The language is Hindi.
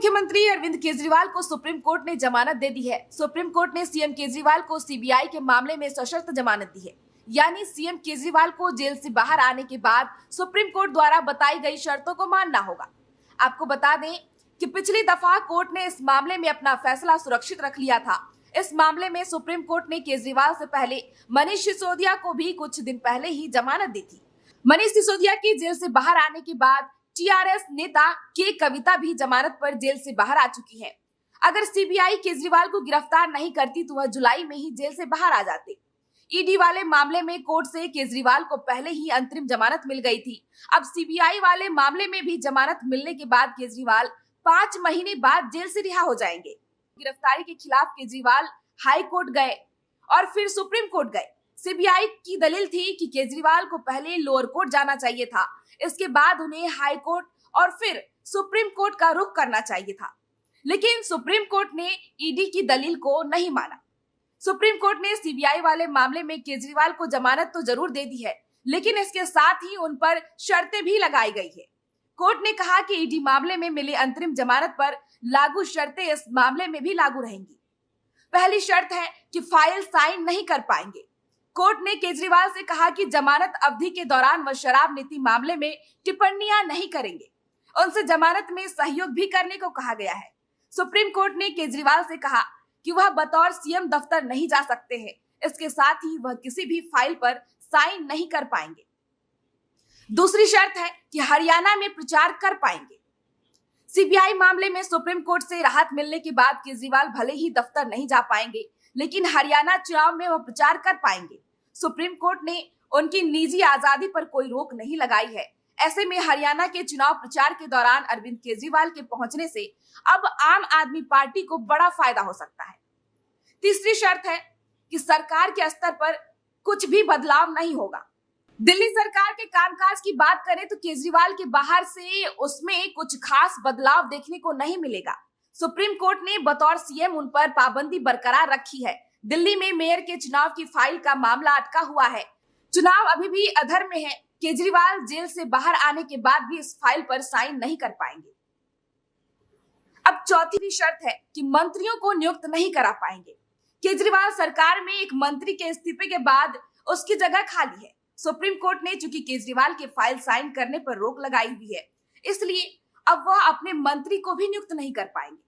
मुख्यमंत्री अरविंद केजरीवाल को सुप्रीम कोर्ट ने जमानत दे दी है। सुप्रीम कोर्ट ने सीएम केजरीवाल को सीबीआई के मामले में सशर्त जमानत दी है। यानी सीएम केजरीवाल को जेल से बाहर आने के बाद सुप्रीम कोर्ट द्वारा बताई गई शर्तों को मानना होगा। आपको बता दें कि पिछली दफा कोर्ट ने इस मामले में अपना फैसला सुरक्षित रख लिया था। इस मामले में सुप्रीम कोर्ट ने केजरीवाल से पहले मनीष सिसोदिया को भी कुछ दिन पहले ही जमानत दी थी। मनीष सिसोदिया की जेल से बाहर आने के बाद टीआरएस नेता के कविता भी जमानत पर जेल से बाहर आ चुकी है। अगर सीबीआई केजरीवाल को गिरफ्तार नहीं करती तो वह जुलाई में ही जेल से बाहर आ जाते। ईडी वाले मामले में कोर्ट से केजरीवाल को पहले ही अंतरिम जमानत मिल गई थी। अब सीबीआई वाले मामले में भी जमानत मिलने के बाद केजरीवाल 5 महीने बाद जेल से रिहा हो जाएंगे। गिरफ्तारी के खिलाफ केजरीवाल हाई कोर्ट गए और फिर सुप्रीम कोर्ट गए। सीबीआई की दलील थी कि केजरीवाल को पहले लोअर कोर्ट जाना चाहिए था, इसके बाद उन्हें हाई कोर्ट और फिर सुप्रीम कोर्ट का रुख करना चाहिए था। लेकिन सुप्रीम कोर्ट ने ईडी की दलील को नहीं माना। सुप्रीम कोर्ट ने सीबीआई वाले मामले में केजरीवाल को जमानत तो जरूर दे दी है, लेकिन इसके साथ ही उन पर शर्तें भी लगाई गई है। कोर्ट ने कहा कि ईडी मामले में मिले अंतरिम जमानत पर लागू शर्तें इस मामले में भी लागू रहेंगी। पहली शर्त है कि फाइल साइन नहीं कर पाएंगे। कोर्ट ने केजरीवाल से कहा कि जमानत अवधि के दौरान वह शराब नीति मामले में टिप्पणियां नहीं करेंगे। उनसे जमानत में सहयोग भी करने को कहा गया है। सुप्रीम कोर्ट ने केजरीवाल से कहा कि वह बतौर सीएम दफ्तर नहीं जा सकते हैं। इसके साथ ही वह किसी भी फाइल पर साइन नहीं कर पाएंगे। दूसरी शर्त है कि हरियाणा में प्रचार कर पाएंगे। सीबीआई मामले में सुप्रीम कोर्ट से राहत मिलने के बाद केजरीवाल भले ही दफ्तर नहीं जा पाएंगे, लेकिन हरियाणा चुनाव में वह प्रचार कर पाएंगे। सुप्रीम कोर्ट ने उनकी निजी आजादी पर कोई रोक नहीं लगाई है। ऐसे में हरियाणा के चुनाव प्रचार के दौरान अरविंद केजरीवाल के पहुंचने से अब आम आदमी पार्टी को बड़ा फायदा हो सकता है। तीसरी शर्त है कि सरकार के स्तर पर कुछ भी बदलाव नहीं होगा। दिल्ली सरकार के कामकाज की बात करें तो केजरीवाल के बाहर से उसमें कुछ खास बदलाव देखने को नहीं मिलेगा। सुप्रीम कोर्ट ने बतौर सीएम उन पर पाबंदी बरकरार रखी है। दिल्ली में मेयर के चुनाव की फाइल का मामला अटका हुआ है। चुनाव अभी भी अधर में है। केजरीवाल जेल से बाहर आने के बाद भी इस फाइल पर साइन नहीं कर पाएंगे। अब चौथी शर्त है कि मंत्रियों को नियुक्त नहीं करा पाएंगे। केजरीवाल सरकार में एक मंत्री के इस्तीफे के बाद उसकी जगह खाली है। सुप्रीम कोर्ट ने चूंकि केजरीवाल के फाइल साइन करने पर रोक लगाई हुई है, इसलिए अब वह अपने मंत्री को भी नियुक्त नहीं कर पाएंगे।